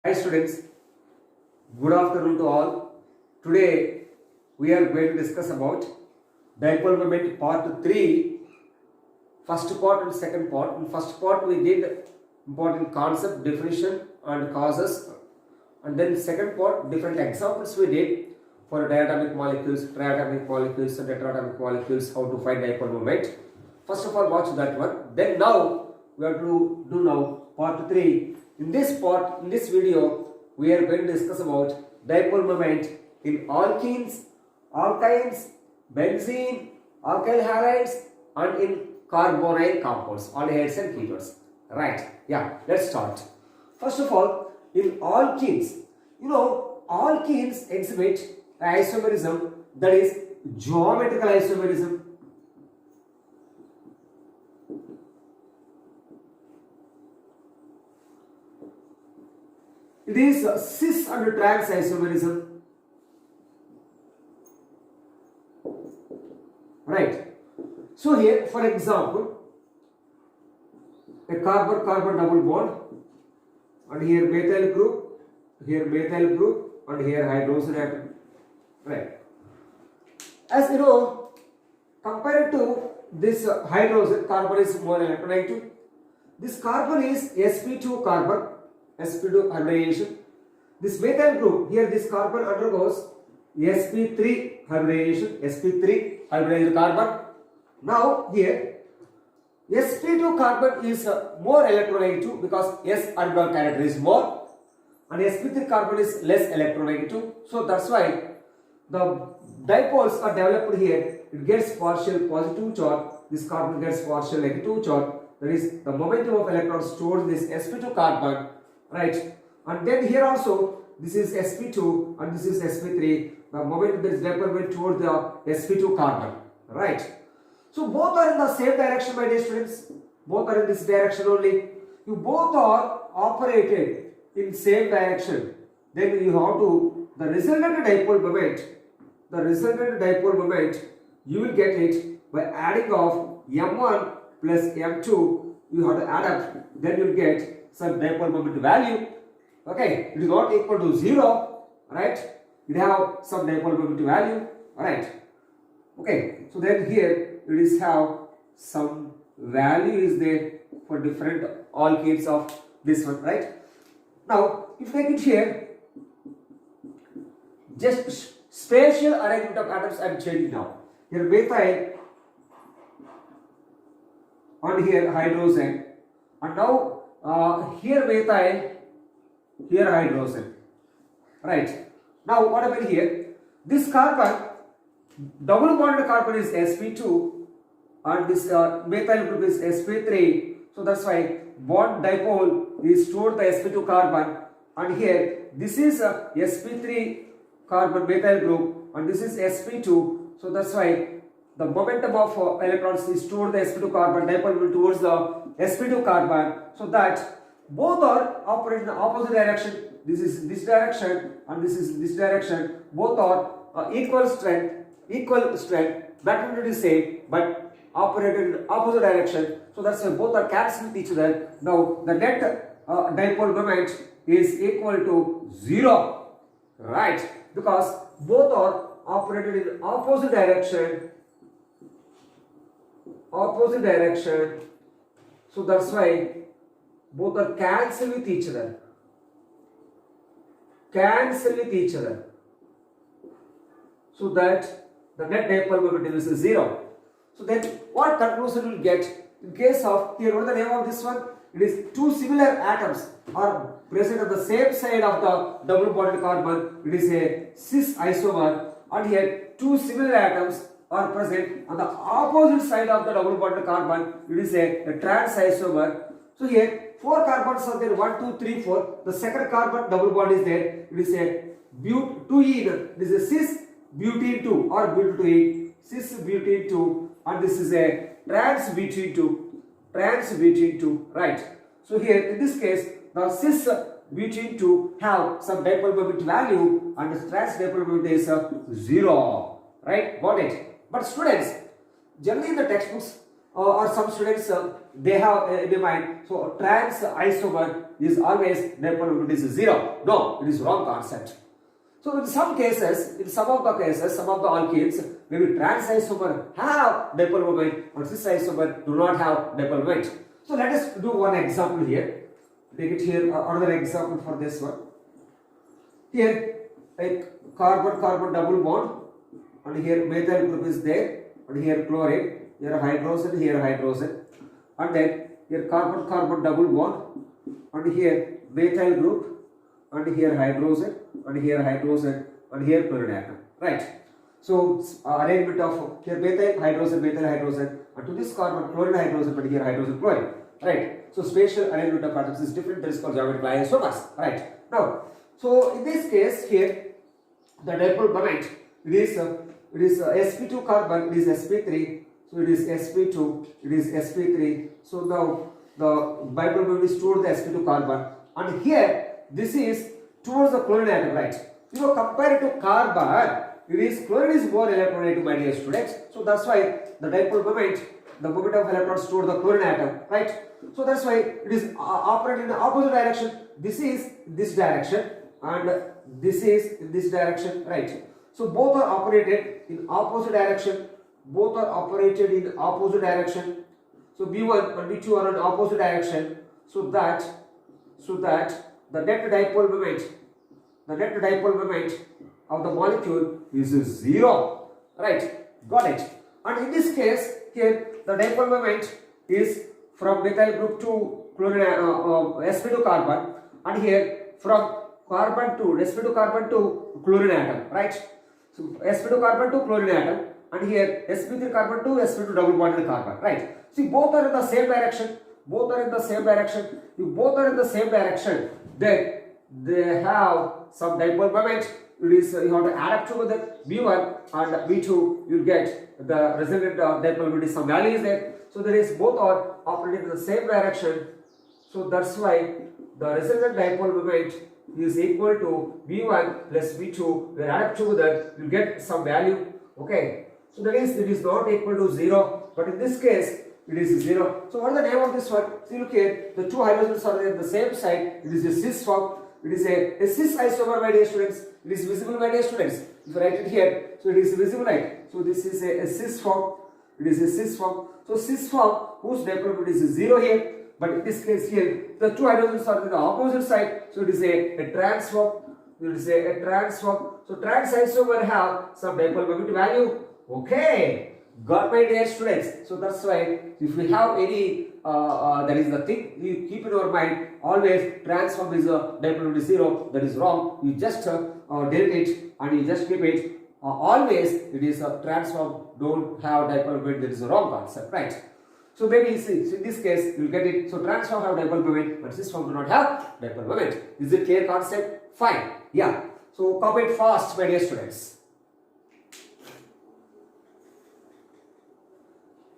Hi students, good afternoon to all. Today we are going to discuss about dipole moment part 3, first part and second part. In first part we did important concept, definition and causes, and then second part different examples we did for diatomic molecules, triatomic molecules and tetratomic molecules, how to find dipole moment. First of all watch that one. Then now we have to do now part 3. In this part, in this video, we are going to discuss about dipole moment in alkenes, alkynes, benzene, alkyl halides and in carbonyl compounds, aldehydes and ketones. Right, yeah, let's start. First of all, in alkenes, alkenes exhibit isomerism, that is geometrical isomerism. It is cis and trans isomerism. Right. So here, for example, a carbon-carbon double bond, and here methyl group, and here hydrogen atom. Right. As you know, compared to this hydrogen, carbon is more electronegative. This carbon is sp2 carbon. sp2 hybridization. This methyl group, here this carbon undergoes sp3 hybridization, sp3 hybridized carbon. Now here sp2 carbon is more electronegative because s orbital character is more and sp3 carbon is less electronegative. So that's why the dipoles are developed here. It gets partial positive charge, this carbon gets partial negative charge. That is the momentum of electrons towards this sp2 carbon. Right, and then here also this is sp2 and this is sp3. The momentum is developed toward the sp2 carbon. Right, so both are in the same direction, my dear students. Both are in this direction only. You both are operated in same direction. Then you have to the resultant dipole moment. The resultant dipole moment you will get it by adding of m1 plus m2. You have to add up. Then you will get some dipole moment value. Okay, it is not equal to 0, right? You have some dipole moment value, right? Okay, so then here it is have some value is there for different alkenes of this one, right? Now, if I take it here, just spatial arrangement of atoms I am changing now. Here methyl and here hydrogen, and now here methyl, here hydrogen. Right. Now what happened here? This carbon, double bonded carbon is sp2 and this methyl group is sp3. So that's why bond dipole is toward the sp2 carbon, and here this is sp3 carbon methyl group and this is sp2. So that's why the momentum of electrons is toward the sp2 carbon, dipole will towards the sp2 carbon, so that both are operating in the opposite direction. This is this direction and this is this direction. Both are equal strength, magnitude is same, but operated in opposite direction. So that's why both are cancelling each other. Now the net dipole moment is equal to 0, right? Because both are operated in opposite direction. So that's why both are cancel with each other. So that the net dipole moment is 0. So then what conclusion will get? In case of here, what is the name of this one? It is two similar atoms are present on the same side of the double bonded carbon. It is a cis isomer, and here two similar atoms are present on the opposite side of the double bonded carbon. It is a trans isomer. So here 4 carbons are there, 1, 2, 3, 4. The second carbon double bond is there. It is a butene. This is a cis butene 2 or butene, cis butene 2, and this is a trans butene 2. Right. So here in this case the cis butene 2 have some dipole moment value and the trans dipole moment is 0. Right. Got it. But students, generally in the textbooks or some students they have in their mind, so trans isomer is always dipole moment is 0. No, it is wrong concept. So in some cases, in some of the cases, some of the alkenes, maybe trans isomer have dipole moment, or cis isomer do not have dipole moment. So let us do one example here. Take it here, another example for this one. Here, a carbon-carbon double bond, and here methyl group is there, and here chlorine, here hydrogen, here hydrogen, and then here carbon-carbon double bond, and here methyl group, and here hydrogen, and here hydrogen, and here chlorine atom. Right. So arrangement of here methyl hydrogen, and to this carbon chlorine hydrogen, but here hydrogen chlorine. Right. So spatial arrangement of atoms is different. That is called geometrical isomers. Right. Now, so in this case here, the dipole moment it is sp2 carbon, it is sp3. So it is sp2, it is sp3. So now the dipole moment is towards the sp2 carbon, and here this is towards the chlorine atom. Right. You know, compared to carbon, it is chlorine is more electronegative, my dear students. So that's why the dipole moment, the moment of electrons toward the chlorine atom, right? So that's why it is operating in the opposite direction. This is this direction, and this is in this direction, right? So both are operated in opposite direction. Both are operated in opposite direction. So B1 and B2 are in opposite direction. So that the net dipole moment of the molecule is 0, right? Got it. And in this case here, the dipole moment is from methyl group to chlorine sp2 carbon, and here from carbon to sp2 carbon to chlorine atom, right? So sp2 carbon to chlorine atom, and here sp3 carbon to sp2 double bonded carbon, right? See, both are in the same direction. Both are in the same direction. If both are in the same direction, then they have some dipole moment. It is you have to add up together B1 and B2. You get the resultant dipole moment is some value is there. So there is both are operating in the same direction. So that's why the resultant dipole moment is equal to B1 plus B2. We add up together, you get some value. Okay. So that is it is not equal to 0, but in this case it is 0. So what is the name of this one? See, look here, the two hydrogens are there at the same side. It is a cis form. It is a cis isomer, my dear students. It is visible, my dear students. If you write it here, so it is visible, right? So this is a cis form. It is a cis form. So cis form whose dipole moment is 0 here. But in this case here, the two hydrogens are on the opposite side. So it is a trans form. It is a trans form. So trans isomer have some dipole moment value. Okay. Got, my dear students. So that's why if we have any that is the thing you keep in your mind, always transform is a dipole moment is 0. That is wrong. You just delete it and you just keep it. Always it is a transform, don't have dipole moment. That is a wrong concept, right? So maybe see, so in this case you will get it. So transform have dipole moment, but cis form do not have dipole moment. Is it clear concept? Fine. Yeah. So copy it fast, my dear students.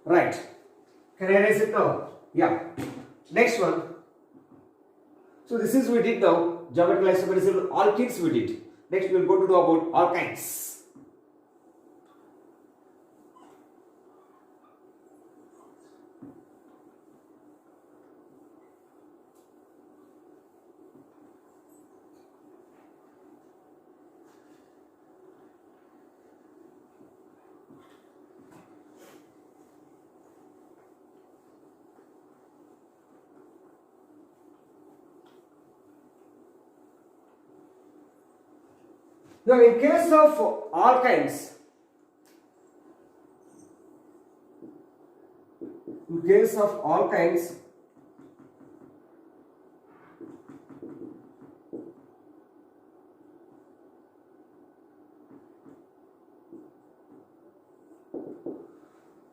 Right. Can I erase it now? Yeah. Next one. So this is we did now. Geometrical isomerism, alkenes we did. Next we will go to do about alkynes. Now, in case of alkynes,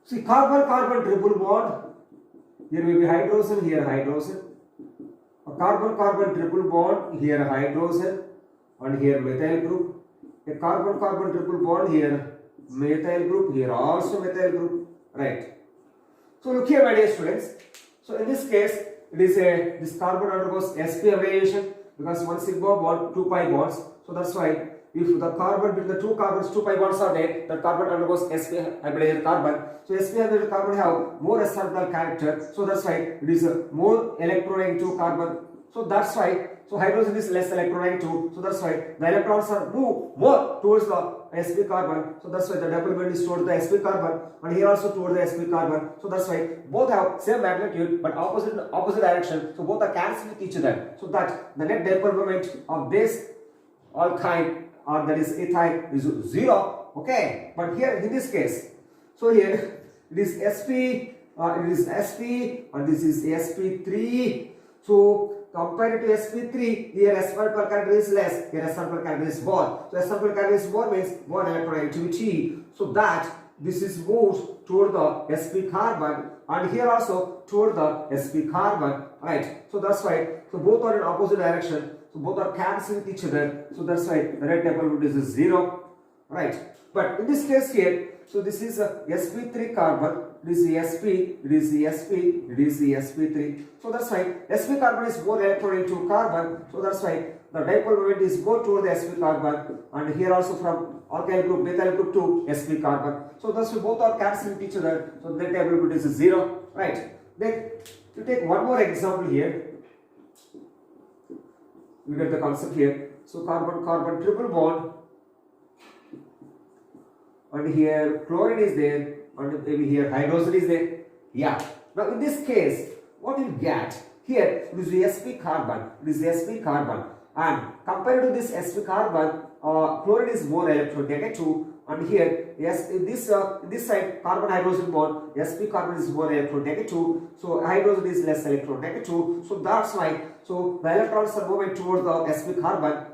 see carbon-carbon triple bond. Here will be hydrogen, here hydrogen. A carbon-carbon triple bond, here hydrogen, and here methyl group. A carbon-carbon triple bond, here methyl group, here also methyl group, right? So look here, my dear students. So in this case, it is this carbon undergoes sp abbreviation because one sigma bond, 2 pi bonds. So that's why if the carbon between the two carbons, 2 pi bonds are there, the carbon undergoes sp hybridized carbon. So sp hybridized carbon have more s orbital character. So that's why it is a more electronegative carbon. So that's why. So hydrogen is less electronegative. So that's why the electrons are move more towards the sp carbon. So that's why the double bond is towards the sp carbon, and here also towards the sp carbon. So that's why both have same magnitude but opposite direction. So both are cancelled with each other. So that the net dipole moment of this alkyne or that is ethyl is 0. Okay, but here in this case, so here it is sp, and this is sp3. So compared to sp3, here s orbital character is less, here s orbital character is more. So s orbital character is more means more electronegativity. So that this is moved toward the sp carbon, and here also toward the sp carbon, right? So that's why. So both are in opposite direction. So both are cancelling each other. So that's why the net dipole moment is 0, right? But in this case here, so this is a sp3 carbon. This is the sp, it is the sp, it is the sp3. So that's why sp carbon is more electronegative carbon. So that's why the dipole moment is more toward the sp carbon, and here also from alkyl group, methyl group to sp carbon. So that's why both are cancelling each other. So the net dipole moment is 0, right? Then to take one more example here, we get the concept here. So carbon triple bond, and here chlorine is there, and maybe here hydrogen is there. Yeah. Now in this case, what you get here, it is the sp carbon. It is the sp carbon, and compared to this sp carbon, chlorine is more electronegative, and here yes, in this side carbon hydrogen bond, sp carbon is more electronegative. So hydrogen is less electronegative. So that's why. So the electrons are moving towards the sp carbon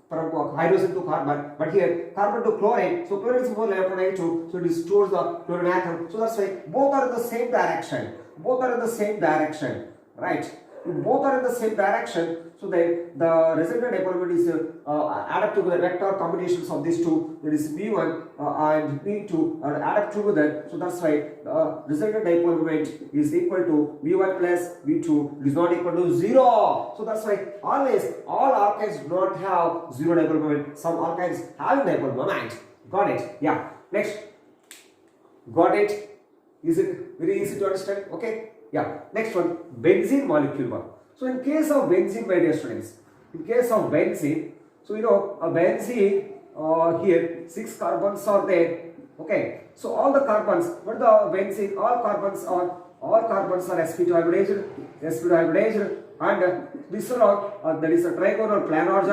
from hydrogen to carbon, but here carbon to chlorine. So chlorine is more electronegative, so it is towards the chlorine atom. So that's why both are in the same direction. Both are in the same direction, right? Both are in the same direction. So that the resultant dipole moment is add up together vector combinations of these two. That is v1 and v2 are add up together. So that's why the resultant dipole moment is equal to v1 plus v2. It is not equal to 0. So that's why always all alkynes do not have 0 dipole moment. Some alkynes have dipole moment. Got it? Yeah. Next. Got it? Is it very easy to understand? Okay. Yeah. Next one, benzene molecule one. So in case of benzene, my dear students, in case of benzene, so you know a benzene here 6 carbons are there. Okay. So all the carbons, what the benzene, all carbons are sp2 hybridized, and this one there is a trigonal planar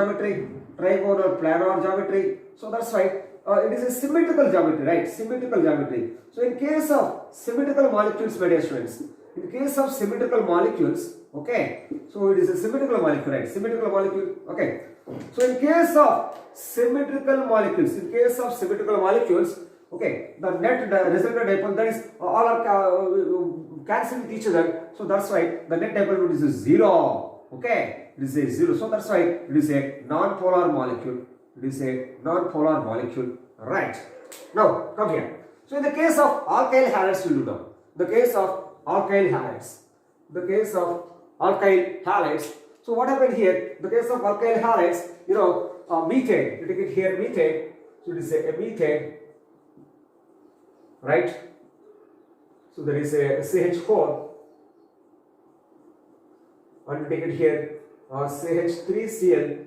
geometry. So that's why it is a symmetrical geometry, right? Symmetrical geometry. So in case of symmetrical molecules, my dear students, in case of symmetrical molecules, okay, so it is a symmetrical molecule, right? Symmetrical molecule, okay. So in case of symmetrical molecules, okay, the resultant dipole, that is all are cancelling with each other. So that's why the net dipole moment is 0. Okay, it is a 0. So that's why it is a non-polar molecule. It is a non-polar molecule, right? Now come here. So in the case of alkyl halides, we do now. The case of alkyl halides. So what happened here? The case of alkyl halides, you know, methane. You take it here, methane. So it is a methane, right? So there is a CH4, and you take it here, CH3Cl,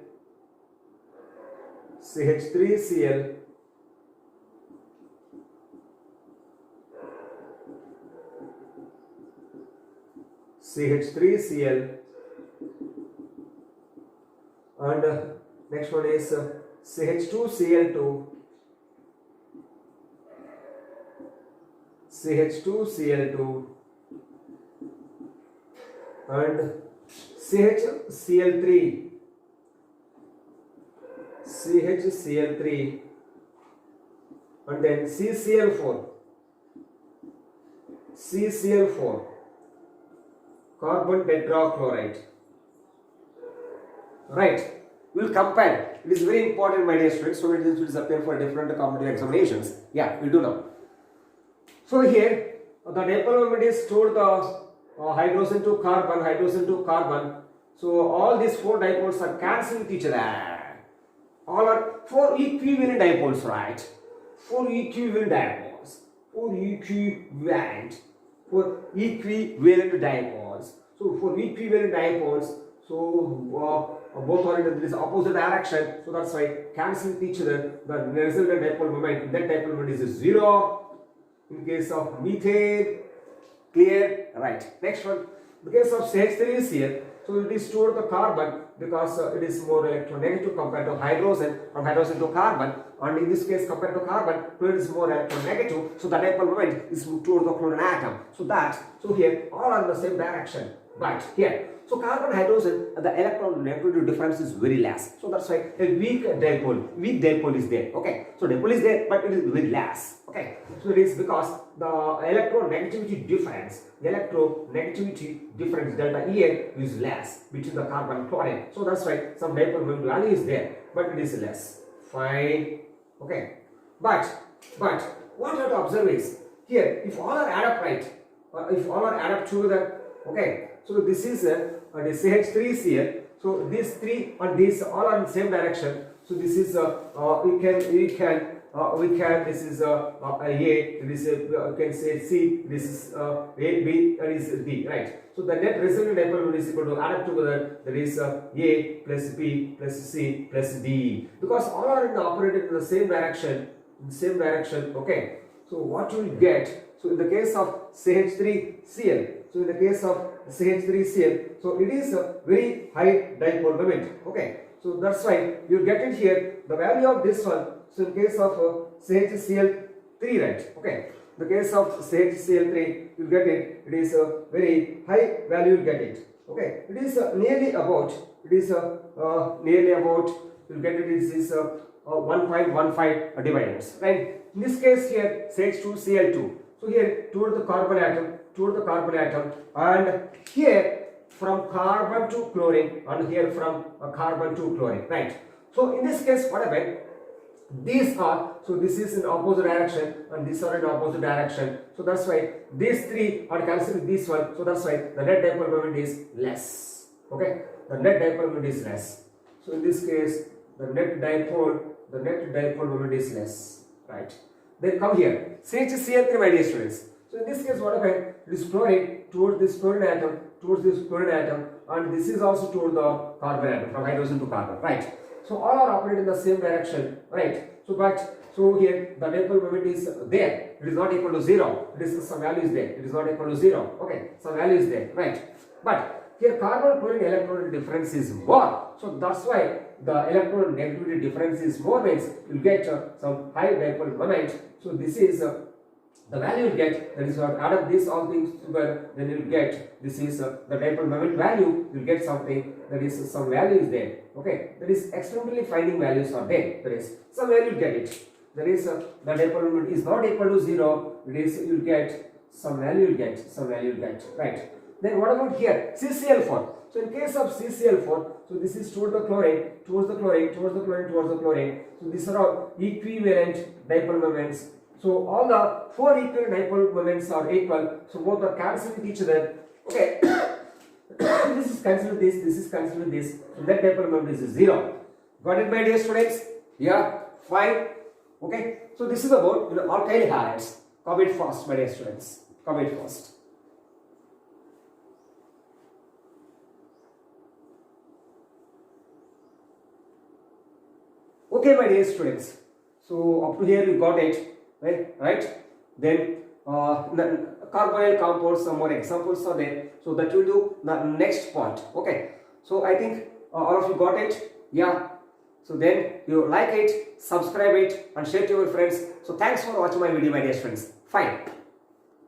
CH3Cl, and next one is CH2Cl2, and CHCl3, and then CCl4, carbon tetrachloride, right? We will compare. It is very important, my dear students, so it will appear for different competitive examinations. Yeah, we'll do now. So here the dipole moment is toward the hydrogen to carbon. So all these 4 dipoles are cancelling with each other. all are 4 equivalent dipoles, right? 4 equivalent dipoles. 4 equivalent dipoles. So for equivalent dipoles, so both are in this opposite direction. So that's why cancelling each other. The resultant dipole moment, that dipole moment is 0 in case of methane. Clear? Right. Next one. In the case of CH3Cl, so it is toward the carbon because it is more electronegative compared to hydrogen, from hydrogen to carbon, and in this case compared to carbon, it is more electronegative, so the dipole moment is toward the chlorine atom. So here all are in the same direction, but here, so carbon hydrogen, the electron negativity difference is very less, so that's why a weak dipole is there. Okay, so dipole is there, but it is very less. Okay, so it is because the electronegativity difference delta En is less between the carbon and chlorine. So that's why some dipole moment value is there, but it is less. Fine. Okay, but what you have to observe is here, if all are add up right, if all are add up together, okay, so this is the CH3Cl. So these three and these all are in the same direction. So this is this is A, this is you can say C, this is A, B, and this is D, right? So the net resultant dipole moment is equal to add up together, that is A plus B plus C plus D, because all are operated in the same direction, okay? So what you will get, so in the case of CH3Cl, so it is a very high dipole moment, okay? So that's why you get it here, the value of this one. So in case of CHCl3, right? Okay. The case of CHCl3, you get it. It is a very high value. You get it. Okay. It is nearly about. You get it. This is 1.15 dividends. Right. In this case here, CH2Cl2. So here toward the carbon atom, and here from carbon to chlorine, and here from carbon to chlorine. Right. So in this case, what happened? These are, so this is in opposite direction and these are in opposite direction. So that's why these three are cancelled with this one. So that's why the net dipole moment is less. Okay, the net dipole moment is less. So in this case, the net dipole moment is less. Right. Then come here, CHCl3, my dear students. So in this case, what happened? It is chlorine towards this chlorine atom, and this is also toward the carbon atom, from hydrogen to carbon. Right. So all are operating in the same direction, right? So here the dipole moment is there. It is not equal to 0. It is some value is there. It is not equal to 0. Okay, some value is there, right? But here carbon chlorine electron difference is more. So that's why the electron negativity difference is more, means you get some high dipole moment. So this is the value you get, that is add up these all things together, then you will get, this is the dipole moment value, you will get something, that is some value is there. Okay, that is experimentally finding values are there, there is some value you get it. There is the dipole moment is not equal to 0, it is you will get some value, you get right. Then what about here, CCl4? So in case of CCl4, so this is towards the chlorine. So these are all equivalent dipole moments. So all the 4 equivalent dipole moments are equal. So both are cancelled with each other. Okay. This is cancelled with this. This is cancelled with this. So that dipole moment is 0. Got it, my dear students? Yeah. Fine. Okay. So this is about alkyl halides. Come it fast, my dear students. Come it fast. Okay, my dear students. So up to here you got it. Right? Then carbonyl compounds, some more examples are there. So that will do the next part. Okay. So I think all of you got it. Yeah. So then you like it, subscribe it, and share to your friends. So thanks for watching my video, my dear friends. Fine.